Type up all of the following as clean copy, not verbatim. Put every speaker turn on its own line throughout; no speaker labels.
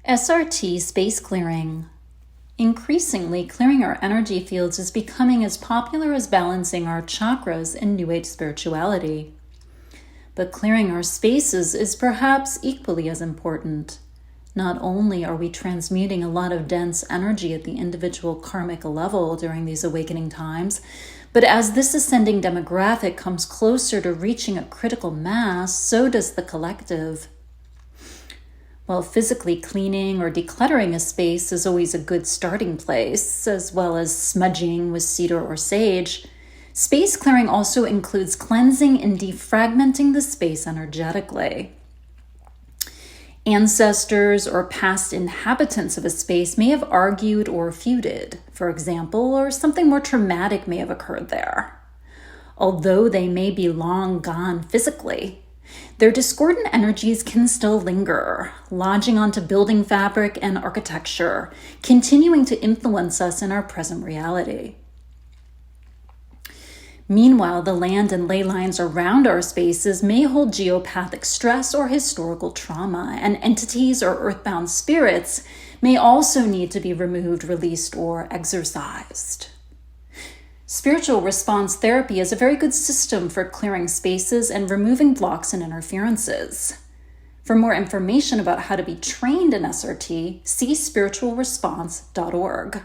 SRT space clearing. Increasingly, clearing our energy fields is becoming as popular as balancing our chakras in New Age spirituality. But clearing our spaces is perhaps equally as important. Not only are we transmuting a lot of dense energy at the individual karmic level during these awakening times, but as this ascending demographic comes closer to reaching a critical mass, so does the collective. While physically cleaning or decluttering a space is always a good starting place, as well as smudging with cedar or sage, space clearing also includes cleansing and defragmenting the space energetically. Ancestors or past inhabitants of a space may have argued or feuded, for example, or something more traumatic may have occurred there. Although they may be long gone physically, their discordant energies can still linger, lodging onto building fabric and architecture, continuing to influence us in our present reality. Meanwhile, the land and ley lines around our spaces may hold geopathic stress or historical trauma, and entities or earthbound spirits may also need to be removed, released, or exorcised. Spiritual response therapy is a very good system for clearing spaces and removing blocks and interferences. For more information about how to be trained in SRT, see spiritualresponse.org.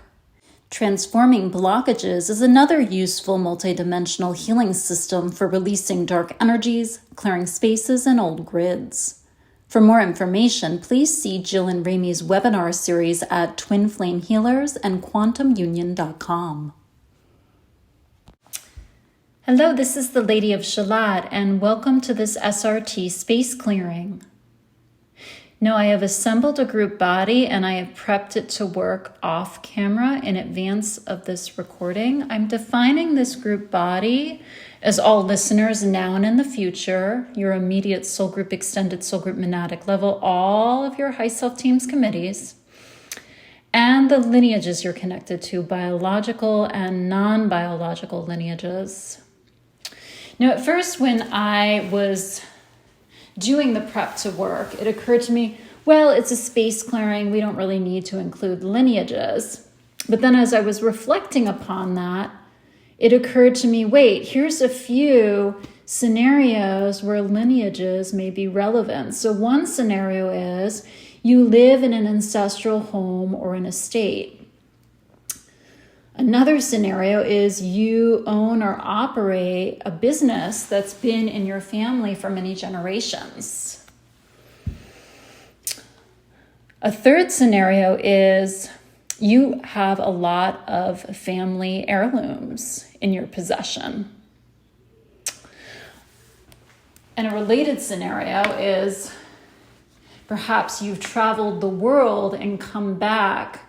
Transforming Blockages is another useful multidimensional healing system for releasing dark energies, clearing spaces, and old grids. For more information, please see Jill and Remi's webinar series at Twin Flame Healers and QuantumUnion.com. Hello, this is the Lady of Shalott, and welcome to this SRT space clearing. Now, I have assembled a group body and I have prepped it to work off camera in advance of this recording. I'm defining this group body as all listeners now and in the future, your immediate soul group, extended soul group, monadic level, all of your high self teams, committees, and the lineages you're connected to, biological and non-biological lineages. Now, at first, when I was doing the prep to work, it occurred to me, well, it's a space clearing. We don't really need to include lineages. But then as I was reflecting upon that, it occurred to me, wait, here's a few scenarios where lineages may be relevant. So one scenario is you live in an ancestral home or an estate. Another scenario is you own or operate a business that's been in your family for many generations. A third scenario is you have a lot of family heirlooms in your possession. And a related scenario is perhaps you've traveled the world and come back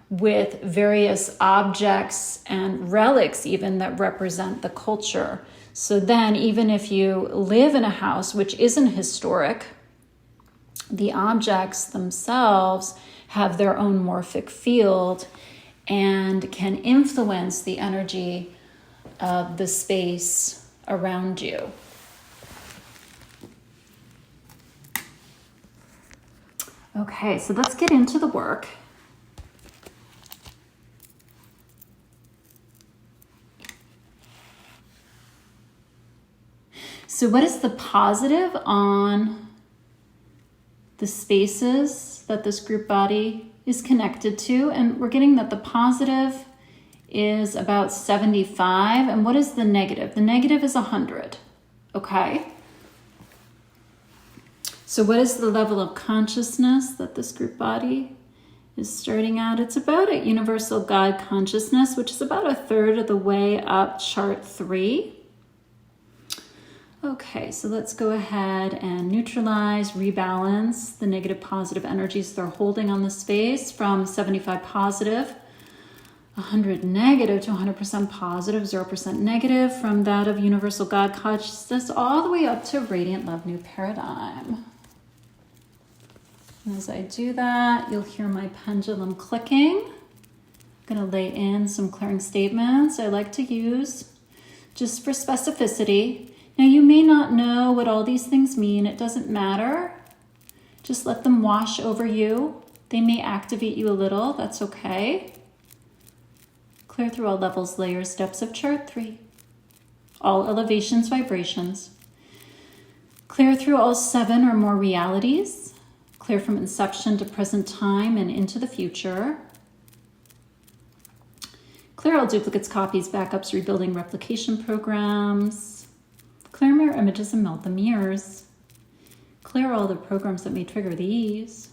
with various objects and relics even that represent the culture. So then even if you live in a house which isn't historic, the objects themselves have their own morphic field and can influence the energy of the space around you. Okay, so let's get into the work. So what is the positive on the spaces that this group body is connected to? And we're getting that the positive is about 75. And what is the negative? The negative is 100. Okay. So what is the level of consciousness that this group body is starting at? It's about a universal God consciousness, which is about a third of the way up chart 3. Okay, so let's go ahead and neutralize, rebalance the negative positive energies they're holding on the space from 75 positive, 100 negative to 100% positive, 0% negative, from that of universal God consciousness all the way up to radiant love new paradigm. And as I do that, you'll hear my pendulum clicking. I'm going to lay in some clearing statements I like to use just for specificity. Now, you may not know what all these things mean. It doesn't matter. Just let them wash over you. They may activate you a little, that's okay. Clear through all levels, layers, depths of chart 3. All elevations, vibrations. Clear through all 7 or more realities. Clear from inception to present time and into the future. Clear all duplicates, copies, backups, rebuilding, replication programs. Clear mirror images and melt the mirrors. Clear all the programs that may trigger these.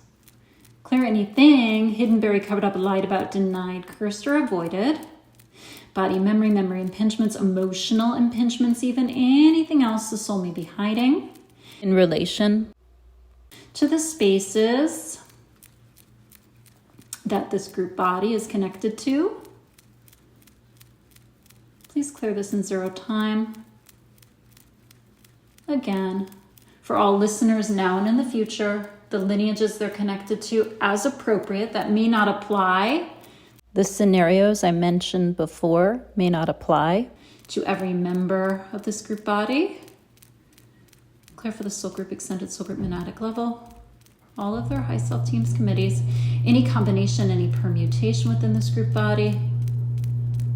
Clear anything hidden, buried, covered up, lied about, denied, cursed, or avoided. Body, memory impingements, emotional impingements, even anything else the soul may be hiding in relation to the spaces that this group body is connected to. Please clear this in 0 time. Again, for all listeners now and in the future, the lineages they're connected to as appropriate, that may not apply. The scenarios I mentioned before may not apply to every member of this group body. Clear for the soul group, extended soul group, monadic level. All of their high self teams, committees, any combination, any permutation within this group body,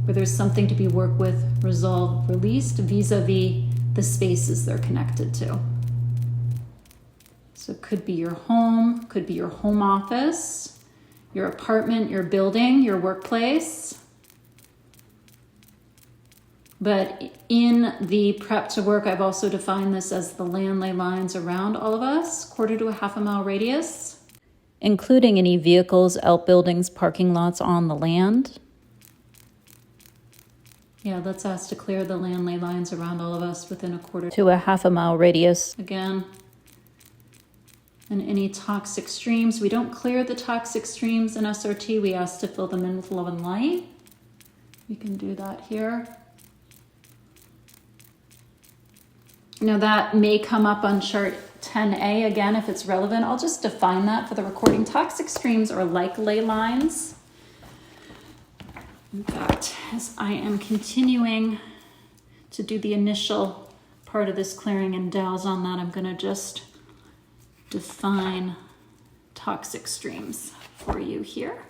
where there's something to be worked with, resolved, released vis-a-vis the spaces they're connected to. So it could be your home, could be your home office, your apartment, your building, your workplace. But in the prep to work, I've also defined this as the land ley lines around all of us, 1/4 to a 1/2 mile radius, including any vehicles, outbuildings, parking lots on the land. Yeah, let's ask to clear the land ley lines around all of us within 1/4 to a 1/2 mile radius. Again, and any toxic streams. We don't clear the toxic streams in SRT. We ask to fill them in with love and light. We can do that here. Now that may come up on chart 10A again if it's relevant. I'll just define that for the recording. Toxic streams are like ley lines. In fact, as I am continuing to do the initial part of this clearing and douse on that, I'm going to just define toxic streams for you here.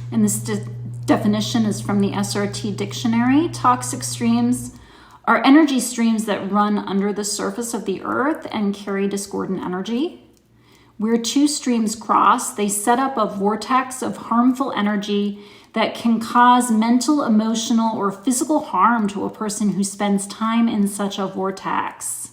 And this definition is from the SRT dictionary. Toxic streams are energy streams that run under the surface of the earth and carry discordant energy. Where 2 streams cross, they set up a vortex of harmful energy that can cause mental, emotional, or physical harm to a person who spends time in such a vortex.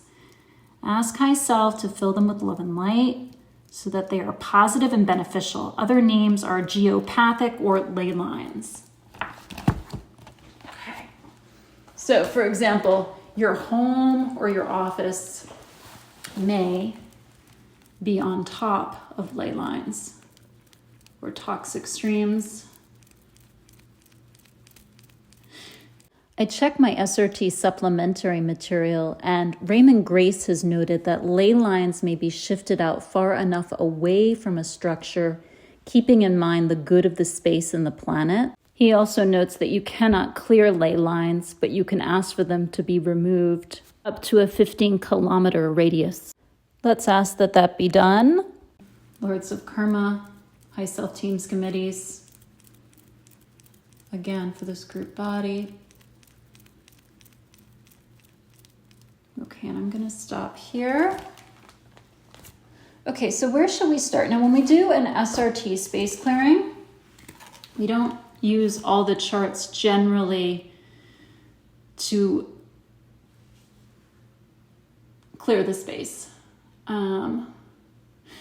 Ask High Self to fill them with love and light, so that they are positive and beneficial. Other names are geopathic or ley lines. Okay. So, for example, your home or your office may be on top of ley lines or toxic streams. I checked my SRT supplementary material, and Raymond Grace has noted that ley lines may be shifted out far enough away from a structure, keeping in mind the good of the space and the planet. He also notes that you cannot clear ley lines, but you can ask for them to be removed up to a 15-kilometer radius. Let's ask that that be done. Lords of Karma, High Self Teams Committees. Again, for this group body. Okay, and I'm going to stop here. Okay, so where should we start? Now, when we do an SRT space clearing, we don't use all the charts generally to clear the space.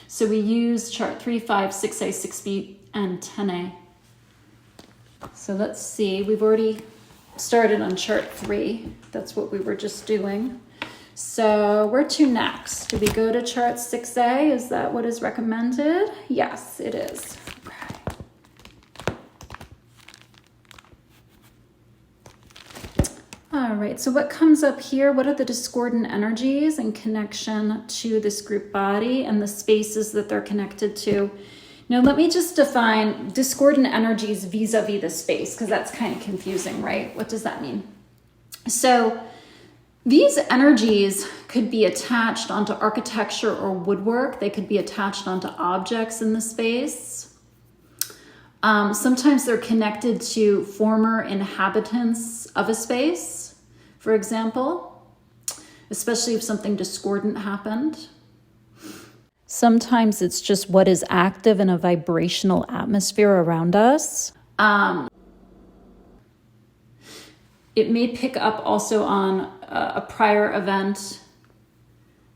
So we use chart 3, 5, 6A, 6B, and 10A. So let's see, we've already started on chart 3. That's what we were just doing. So where to next? Do we go to chart 6A? Is that what is recommended? Yes, it is. Okay. right. So what comes up here? What are the discordant energies in connection to this group body and the spaces that they're connected to? Now, let me just define discordant energies vis-a-vis the space, because that's kind of confusing, right? What does that mean? So these energies could be attached onto architecture or woodwork. They could be attached onto objects in the space. Sometimes they're connected to former inhabitants of a space, for example, especially if something discordant happened. Sometimes it's just what is active in a vibrational atmosphere around us. It may pick up also on a prior event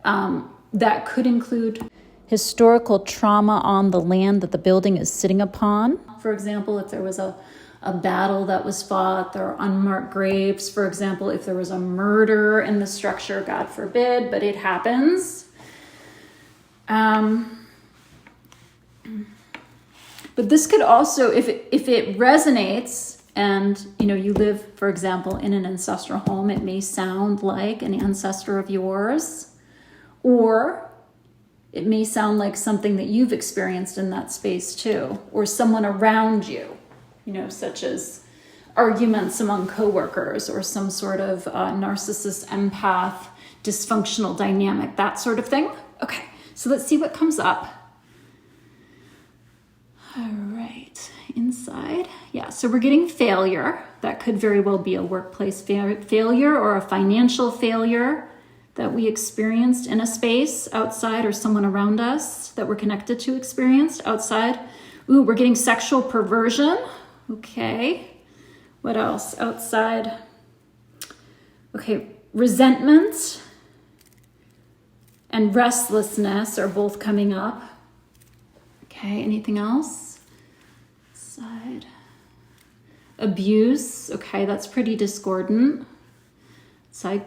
that could include historical trauma on the land that the building is sitting upon. For example, if there was a battle that was fought, there are unmarked graves. For example, if there was a murder in the structure, God forbid, but it happens. But this could also, if it resonates, and you live, for example, in an ancestral home, it may sound like an ancestor of yours, or it may sound like something that you've experienced in that space too, or someone around you, such as arguments among coworkers or some sort of narcissist, empath, dysfunctional dynamic, that sort of thing. Okay, so let's see what comes up. All right, inside. Yeah, so we're getting failure. That could very well be a workplace failure or a financial failure that we experienced in a space outside, or someone around us that we're connected to experienced outside. Ooh, we're getting sexual perversion. Okay. What else? Outside. Okay, resentment and restlessness are both coming up. Okay, anything else? Side. Abuse. Okay, that's pretty discordant. So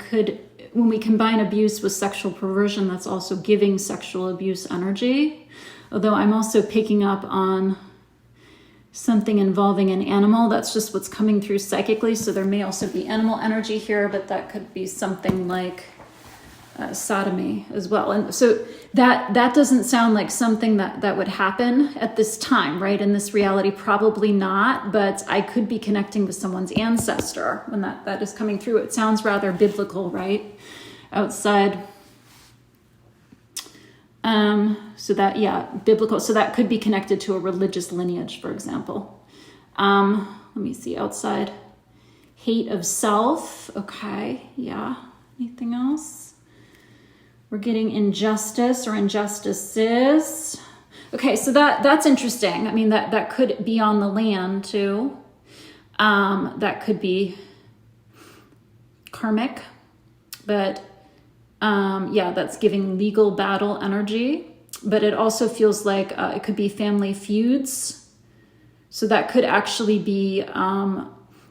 when we combine abuse with sexual perversion, that's also giving sexual abuse energy. Although I'm also picking up on something involving an animal. That's just what's coming through psychically. So there may also be animal energy here, but that could be something like sodomy as well. And so that doesn't sound like something that would happen at this time, right? In this reality, probably not, but I could be connecting with someone's ancestor when that is coming through. It sounds rather biblical, right? Outside. So that, yeah, biblical. So that could be connected to a religious lineage, for example. Let me see, outside. Hate of self. Okay, yeah. Anything else? We're getting injustice or injustices. Okay, so that's interesting. I mean, that could be on the land too. That could be karmic, but yeah, that's giving legal battle energy. But it also feels like it could be family feuds. So that could actually be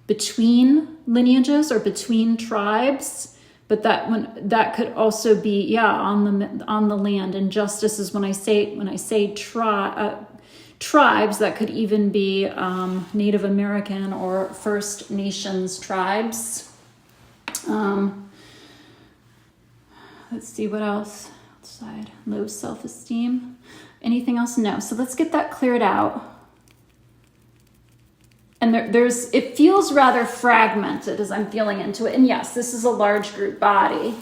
between lineages or between tribes. But that could also be, yeah, on the land. Injustice is when I say tribes, that could even be Native American or First Nations tribes. Let's see what else. Outside, low self-esteem. Anything else? No. So let's get that cleared out. And it feels rather fragmented as I'm feeling into it. And yes, this is a large group body.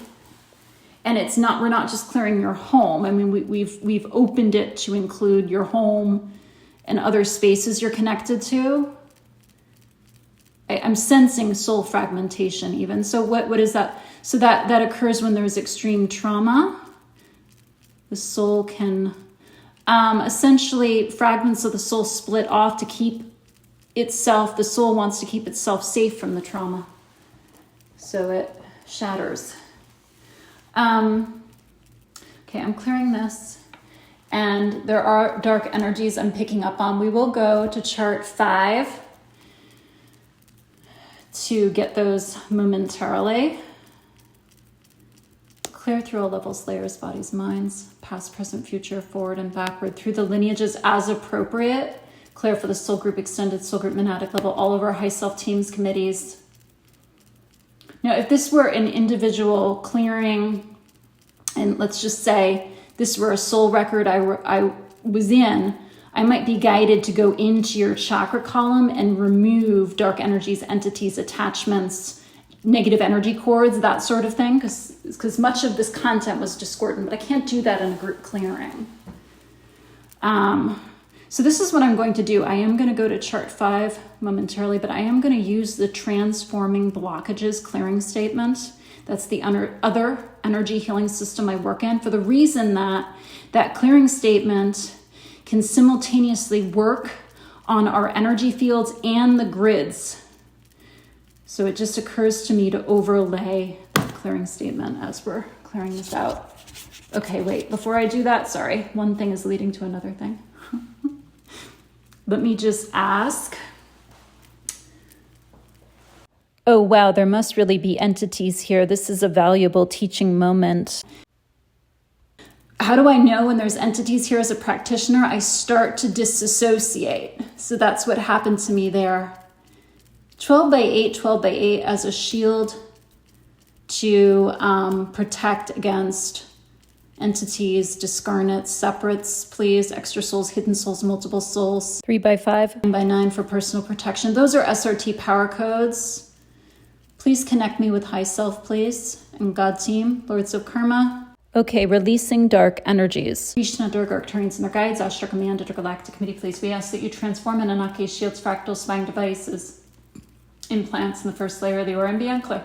And we're not just clearing your home. I mean, we've opened it to include your home and other spaces you're connected to. I'm sensing soul fragmentation even. So what is that? So that occurs when there's extreme trauma. The soul can essentially, fragments of the soul split off to keep itself. The soul wants to keep itself safe from the trauma. So it shatters. Okay, I'm clearing this. And there are dark energies I'm picking up on. We will go to chart 5 to get those momentarily. Clear through all levels, layers, bodies, minds, past, present, future, forward and backward, through the lineages as appropriate. Clear for the soul group, extended soul group, monadic level, all of our high self teams, committees. Now, if this were an individual clearing, and let's just say this were a soul record I was in, I might be guided to go into your chakra column and remove dark energies, entities, attachments, negative energy cords, that sort of thing, because much of this content was discordant, but I can't do that in a group clearing. So this is what I'm going to do. I am going to go to chart 5 momentarily, but I am going to use the Transforming Blockages clearing statement. That's the other energy healing system I work in, for the reason that that clearing statement can simultaneously work on our energy fields and the grids. So it just occurs to me to overlay that clearing statement as we're clearing this out. Okay, wait, before I do that, sorry, one thing is leading to another thing. Let me just ask. Oh, wow, there must really be entities here. This is a valuable teaching moment. How do I know when there's entities here as a practitioner? I start to disassociate. So that's what happened to me there. 12 by 8, 12 by 8 as a shield to protect against entities, discarnates, separates, please, extra souls, hidden souls, multiple souls. 3 by 5. 9 by 9 for personal protection. Those are SRT power codes. Please connect me with High Self, please, and God Team, Lords of Karma. Okay, releasing dark energies. Krishna, Durga, Arcturians, and their guides, Ashtra Command, Intergalactic Committee, please. We ask that you transform and unlock shields, fractals, spine devices, implants in the first layer of the aura and beyond clear.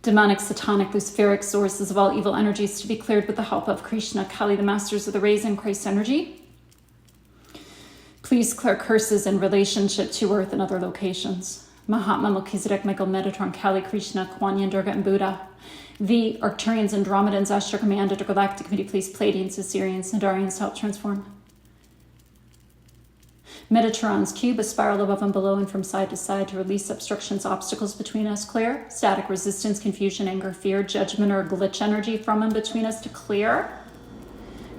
Demonic, satanic, luciferic sources of all evil energies to be cleared with the help of Krishna, Kali, the masters of the rays, and Christ energy. Please clear curses in relationship to Earth and other locations. Mahatma, Melchizedek, Michael, Metatron, Kali, Krishna, Kuan Yin, Durga, and Buddha. The Arcturians, Andromedans, Ashtra Command, Intergalactic Committee, please, Pleiadians, Assyrians, Hadarians to help transform. Metatron's cube, a spiral above and below and from side to side to release obstructions, obstacles between us, clear. Static, resistance, confusion, anger, fear, judgment, or glitch energy from and between us to clear.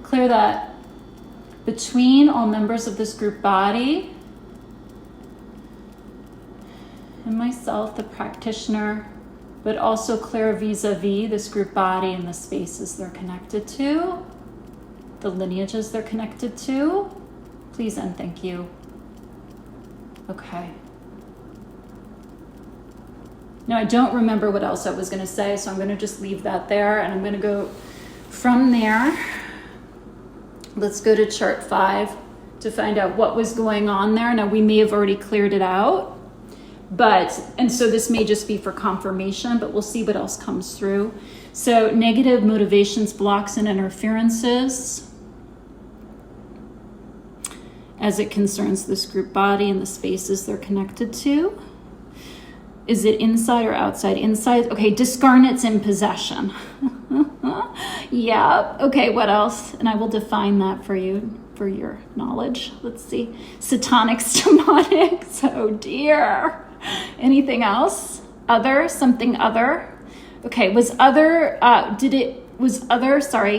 Clear that between all members of this group body and myself, the practitioner, but also clear vis-a-vis this group body and the spaces they're connected to, the lineages they're connected to. Please and thank you. Okay. Now, I don't remember what else I was going to say, so I'm going to just leave that there, and I'm going to go from there. Let's go to chart 5 to find out what was going on there. Now, we may have already cleared it out, and so this may just be for confirmation, but we'll see what else comes through. So, negative motivations, blocks, and interferences as it concerns this group body and the spaces they're connected to. Is it inside or outside? Inside. Okay, discarnates in possession. Yeah. Okay, what else? And I will define that for you, for your knowledge. Let's see. Satanics, demonics. Oh dear. Anything else? Other? Something other? Okay, was other,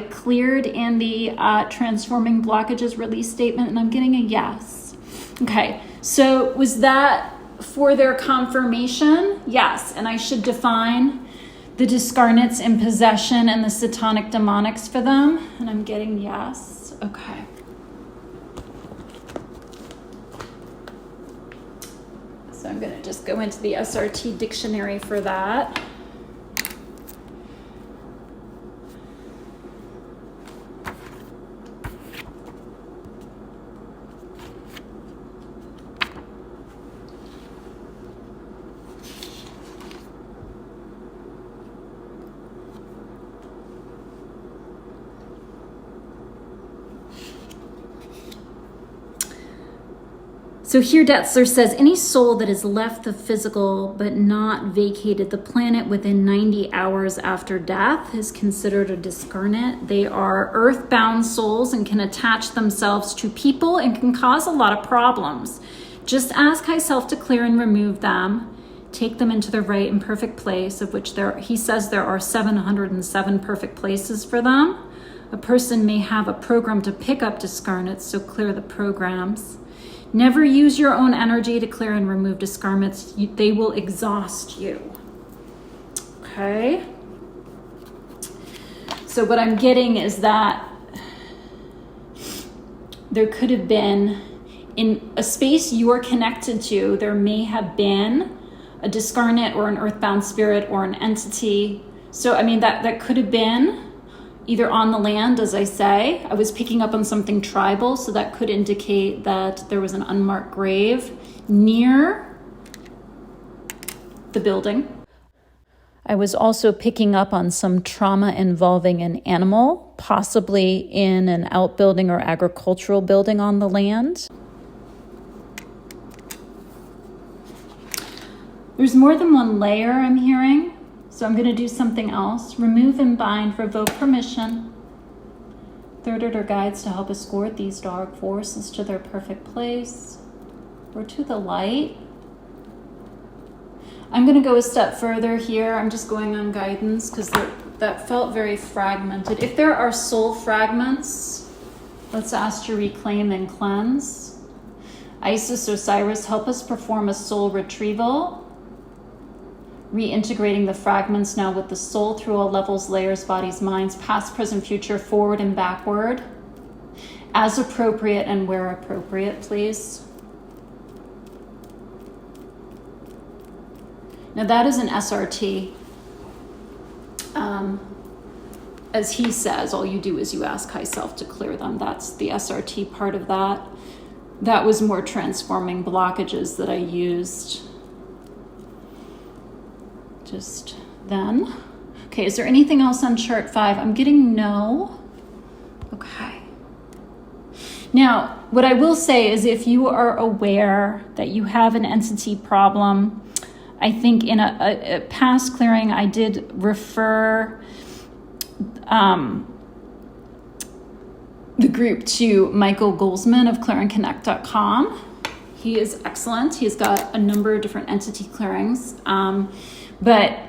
cleared in the Transforming Blockages release statement? And I'm getting a yes. Okay, so was that for their confirmation? Yes, and I should define the discarnates in possession and the satanic demonics for them? And I'm getting yes. Okay. So I'm going to just go into the SRT dictionary for that. So here Detzler says, any soul that has left the physical but not vacated the planet within 90 hours after death is considered a discarnate. They are earthbound souls and can attach themselves to people and can cause a lot of problems. Just ask High Self to clear and remove them. Take them into the right and perfect place, of which he says there are 707 perfect places for them. A person may have a program to pick up discarnates, so clear the programs. Never use your own energy to clear and remove discarnates. They will exhaust you. Okay. So what I'm getting is that there could have been, in a space you are connected to, there may have been a discarnate or an earthbound spirit or an entity. So, I mean, that could have been either on the land, as I say. I was picking up on something tribal, so that could indicate that there was an unmarked grave near the building. I was also picking up on some trauma involving an animal, possibly in an outbuilding or agricultural building on the land. There's more than one layer I'm hearing, so I'm going to do something else. Remove and bind, revoke permission. Third order guides to help escort these dark forces to their perfect place or to the light. I'm going to go a step further here. I'm just going on guidance because that felt very fragmented. If there are soul fragments, let's ask to reclaim and cleanse. Isis, Osiris, help us perform a soul retrieval, reintegrating the fragments now with the soul through all levels, layers, bodies, minds, past, present, future, forward and backward, as appropriate and where appropriate, please. Now that is an SRT. As he says, all you do is you ask High Self to clear them. That's the SRT part of that. That was more transforming blockages that I used just then. Okay, is there anything else on chart 5? I'm getting no. Okay. Now, what I will say is if you are aware that you have an entity problem, I think in a past clearing, I did refer the group to Michael Goldsman of ClearandConnect.com. He is excellent. He's got a number of different entity clearings. But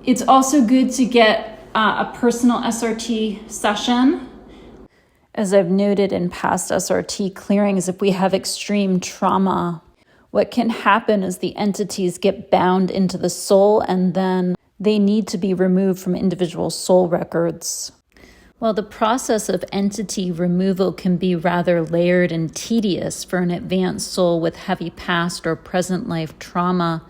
it's also good to get a personal SRT session. As I've noted in past SRT clearings, if we have extreme trauma, what can happen is the entities get bound into the soul and then they need to be removed from individual soul records. While the process of entity removal can be rather layered and tedious for an advanced soul with heavy past or present life trauma,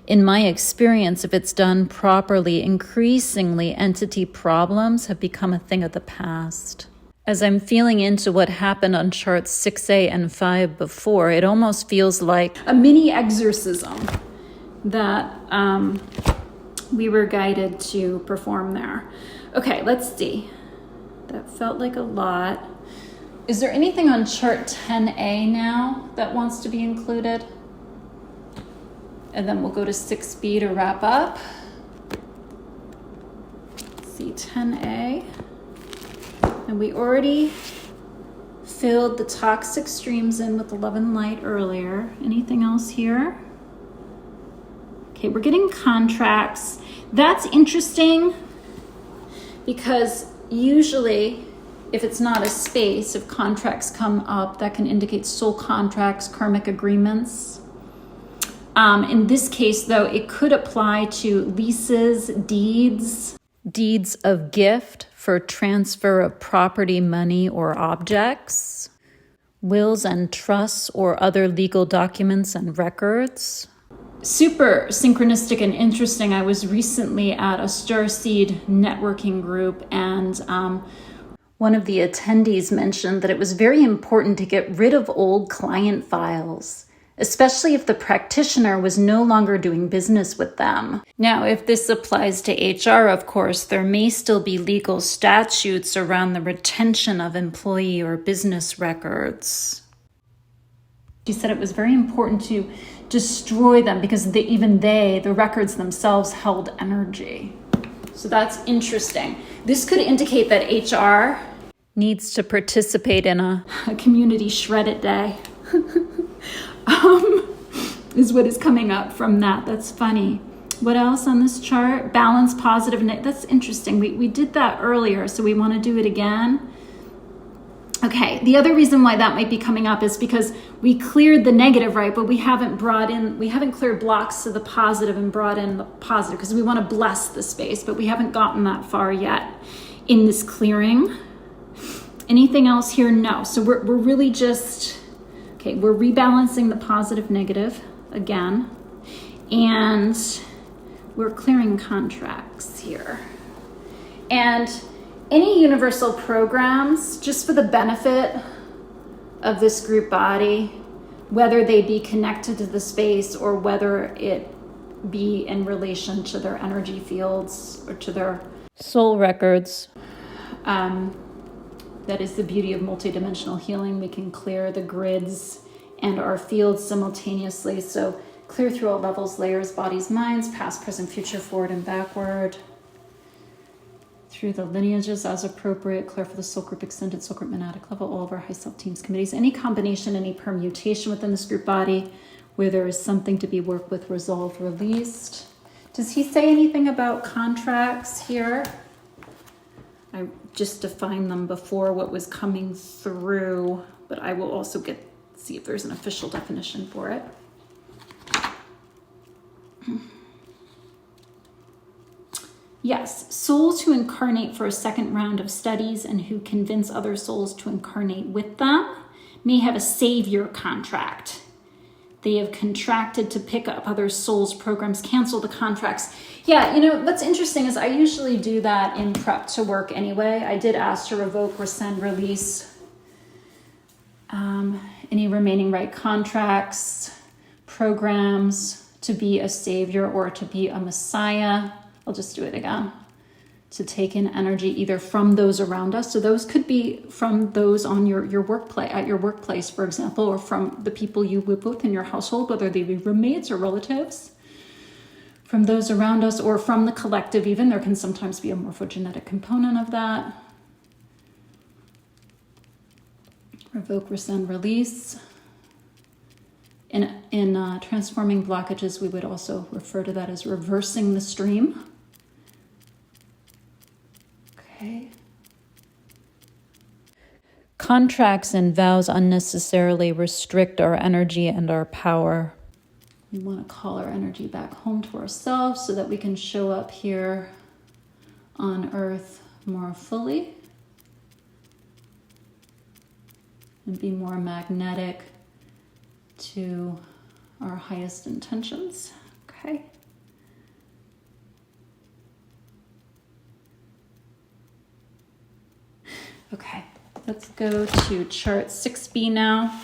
in my experience, if it's done properly, increasingly entity problems have become a thing of the past. As I'm feeling into what happened on charts 6A and 5 before, it almost feels like a mini exorcism that we were guided to perform there. Okay, let's see. That felt like a lot. Is there anything on chart 10A now that wants to be included? And then we'll go to 6B to wrap up. Let's see, 10A. And we already filled the toxic streams in with the love and light earlier. Anything else here? Okay, we're getting contracts. That's interesting because usually if it's not a space, if contracts come up, that can indicate soul contracts, karmic agreements. In this case, though, it could apply to leases, deeds of gift for transfer of property, money, or objects, wills and trusts or other legal documents and records. Super synchronistic and interesting. I was recently at a starseed networking group and one of the attendees mentioned that it was very important to get rid of old client files, especially if the practitioner was no longer doing business with them. Now, if this applies to HR, of course, there may still be legal statutes around the retention of employee or business records. She said it was very important to destroy them because the records themselves held energy. So that's interesting. This could indicate that HR needs to participate in a community shred it day. Is what is coming up from that. That's funny. What else on this chart? Balance, positive, that's interesting. We did that earlier, so we want to do it again. Okay, the other reason why that might be coming up is because we cleared the negative, right? But we haven't cleared blocks to the positive and brought in the positive, because we want to bless the space, but we haven't gotten that far yet in this clearing. Anything else here? No. So we're really just, okay, we're rebalancing the positive negative again, and we're clearing contracts here. And any universal programs, just for the benefit of this group body, whether they be connected to the space or whether it be in relation to their energy fields or to their soul records, that is the beauty of multidimensional healing. We can clear the grids and our fields simultaneously. So clear through all levels, layers, bodies, minds, past, present, future, forward, and backward. Through the lineages as appropriate, clear for the soul group, extended soul group, monadic level, all of our high self teams, committees, any combination, any permutation within this group body where there is something to be worked with, resolved, released. Does he say anything about contracts here? I just defined them before what was coming through, but I will also see if there's an official definition for it. Yes, souls who incarnate for a second round of studies and who convince other souls to incarnate with them may have a savior contract. They have contracted to pick up other souls' programs, cancel the contracts. Yeah, what's interesting is I usually do that in prep to work anyway. I did ask to revoke, rescind, release any remaining right contracts, programs, to be a savior or to be a messiah. I'll just do it again. To take in energy either from those around us. So those could be from those on your workplace, at your workplace, for example, or from the people you live with in your household, whether they be roommates or relatives, from those around us, or from the collective even. There can sometimes be a morphogenetic component of that. Revoke, rescind, release. In Transforming Blockages, we would also refer to that as reversing the stream. Okay. Contracts and vows unnecessarily restrict our energy and our power. We want to call our energy back home to ourselves so that we can show up here on Earth more fully and be more magnetic to our highest intentions. Okay. Okay, let's go to chart 6B now.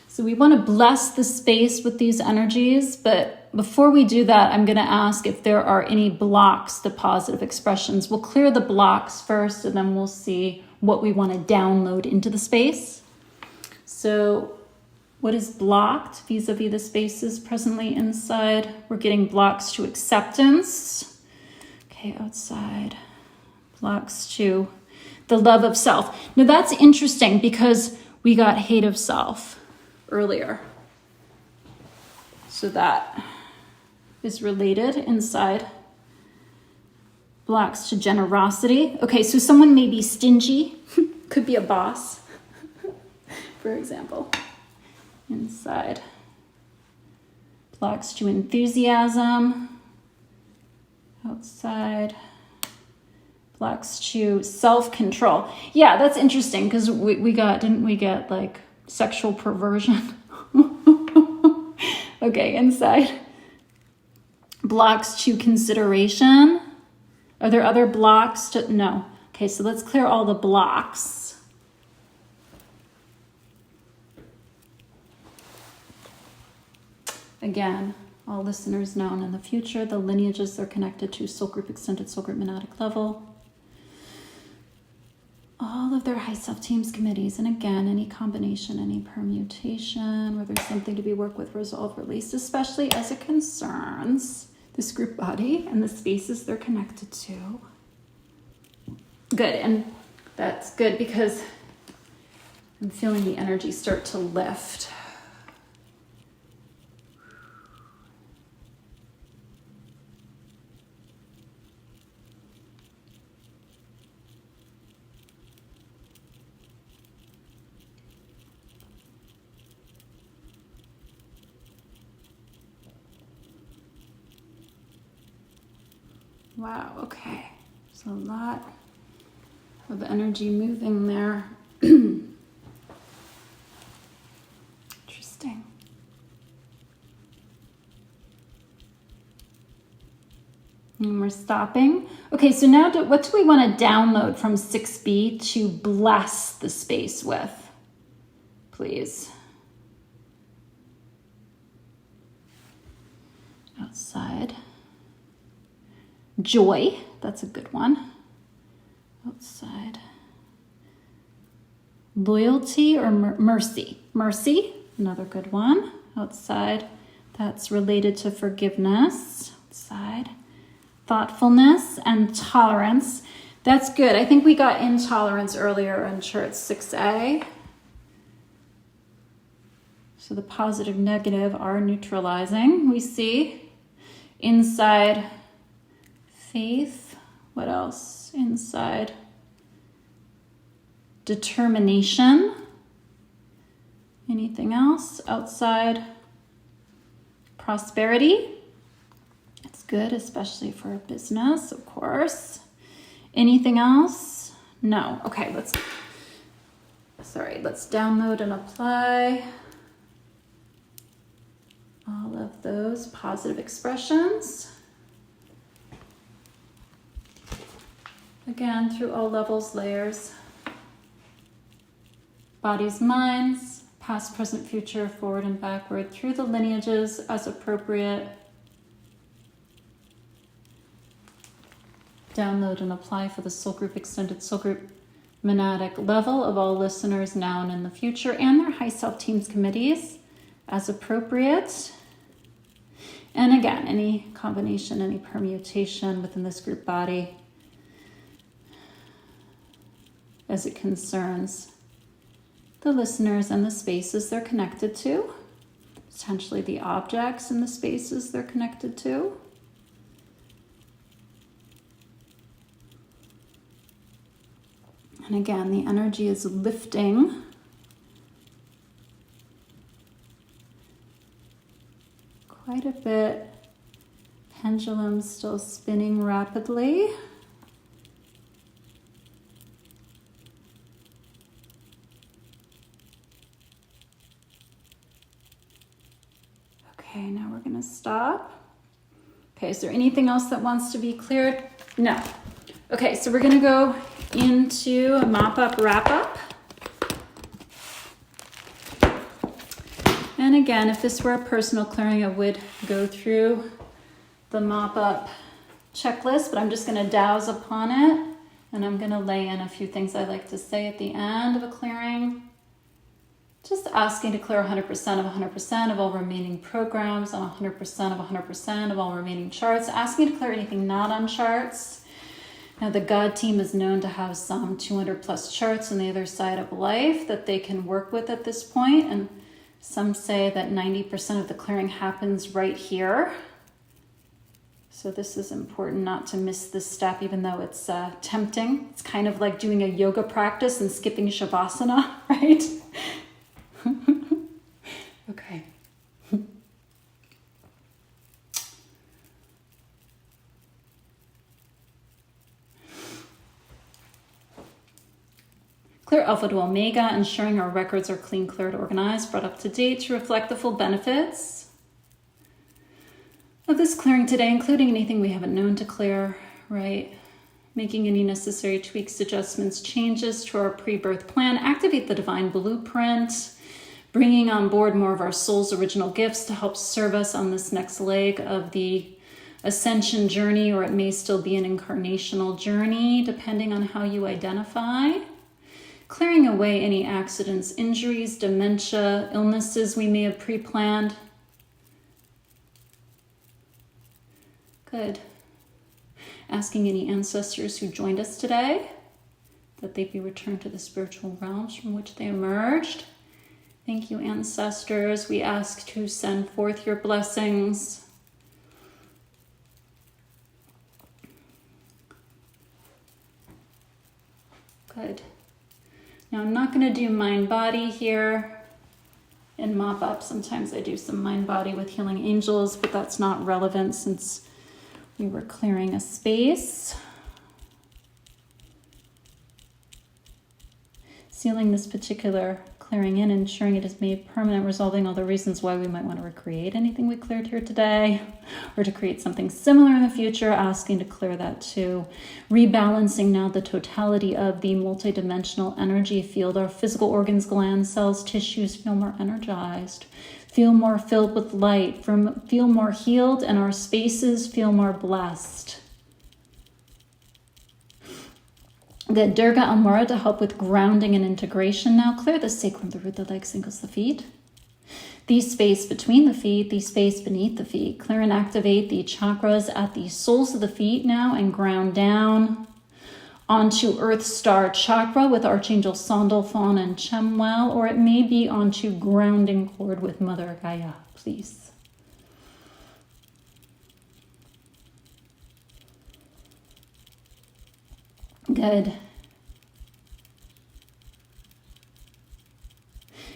So we want to bless the space with these energies, but before we do that, I'm going to ask if there are any blocks to positive expressions. We'll clear the blocks first, and then we'll see what we want to download into the space. So what is blocked vis-a-vis the spaces presently inside? We're getting blocks to acceptance. Okay, outside. Blocks to the love of self. Now that's interesting because we got hate of self earlier. So that is related inside. Blocks to generosity. Okay, so someone may be stingy. Could be a boss, for example. Inside. Blocks to enthusiasm. Outside. Blocks to self-control. Yeah, that's interesting because didn't we get like sexual perversion? Okay, inside. Blocks to consideration. Are there other blocks to, no. Okay, so let's clear all the blocks. Again, all listeners known in the future, the lineages they're connected to, soul group, extended soul group, monadic level. All of their high self teams, committees, and again, any combination, any permutation, where there's something to be worked with, resolved, released, especially as it concerns this group body and the spaces they're connected to. Good, and that's good because I'm feeling the energy start to lift. Wow, okay. There's a lot of energy moving there. Interesting. And we're stopping. Okay, so now what do we want to download from 6B to bless the space with? Please. Outside. Joy, that's a good one. Outside. Loyalty or mercy? Mercy, another good one. Outside, that's related to forgiveness. Outside. Thoughtfulness and tolerance. That's good. I think we got intolerance earlier in chart 6A. So the positive, negative are neutralizing. We see inside faith. What else? Inside determination. Anything else? Outside prosperity. It's good, especially for business, of course. Anything else? No. Okay, let's download and apply all of those positive expressions. Again, through all levels, layers. Bodies, minds, past, present, future, forward and backward, through the lineages as appropriate. Download and apply for the soul group, extended soul group, monadic level of all listeners now and in the future, and their high self teams committees as appropriate. And again, any combination, any permutation within this group body as it concerns the listeners and the spaces they're connected to, potentially the objects and the spaces they're connected to. And again, the energy is lifting. Quite a bit. Pendulum still spinning rapidly. Okay, now we're going to stop. Okay, is there anything else that wants to be cleared? No. Okay, so we're going to go into a mop-up, wrap-up. And again, if this were a personal clearing, I would go through the mop-up checklist, but I'm just going to douse upon it, and I'm going to lay in a few things I like to say at the end of a clearing. Just asking to clear 100% of 100% of all remaining programs on 100% of 100% of all remaining charts. Asking to clear anything not on charts. Now, the God team is known to have some 200 plus charts on the other side of life that they can work with at this point. And some say that 90% of the clearing happens right here. So this is important not to miss this step, even though it's tempting. It's kind of like doing a yoga practice and skipping Shavasana, right? Okay. Clear Alpha to Omega, ensuring our records are clean, cleared, organized, brought up to date to reflect the full benefits of this clearing today, including anything we haven't known to clear, right? Making any necessary tweaks, adjustments, changes to our pre-birth plan, activate the divine blueprint, bringing on board more of our soul's original gifts to help serve us on this next leg of the ascension journey, or it may still be an incarnational journey, depending on how you identify. Clearing away any accidents, injuries, dementia, illnesses we may have pre-planned. Good. Asking any ancestors who joined us today that they be returned to the spiritual realms from which they emerged. Thank you, ancestors. We ask to send forth your blessings. Good. Now, I'm not going to do mind-body here in mop-up. Sometimes I do some mind-body with healing angels, but that's not relevant since We were clearing a space. Sealing this particular clearing in, ensuring it is made permanent, resolving all the reasons why we might want to recreate anything we cleared here today, or to create something similar in the future, asking to clear that too. Rebalancing now the totality of the multidimensional energy field. Our physical organs, glands, cells, tissues feel more energized, feel more filled with light, feel more healed, and our spaces feel more blessed. Good. Durga Almora to help with grounding and integration now. Clear the sacrum, the root, the legs, ankles, the feet. The space between the feet, the space beneath the feet. Clear and activate the chakras at the soles of the feet now and ground down onto Earth Star Chakra with Archangel Sandalphon and Chemwell, or it may be onto grounding cord with Mother Gaia, please. Good.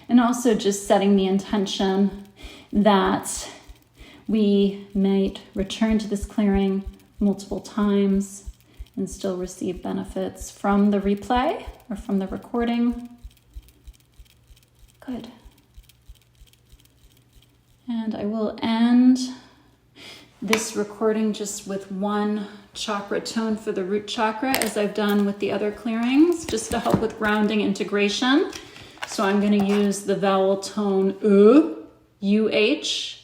And also just setting the intention that we might return to this clearing multiple times and still receive benefits from the replay or from the recording. Good. And I will end this recording just with one chakra tone for the root chakra, as I've done with the other clearings, just to help with grounding integration. So I'm going to use the vowel tone UH.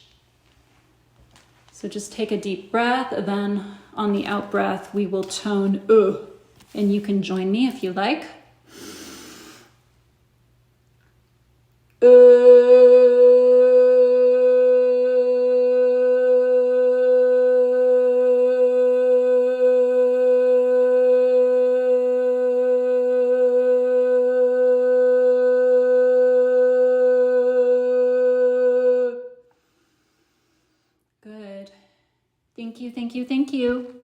So just take a deep breath, and then on the out breath, we will tone and you can join me if you like. Thank you.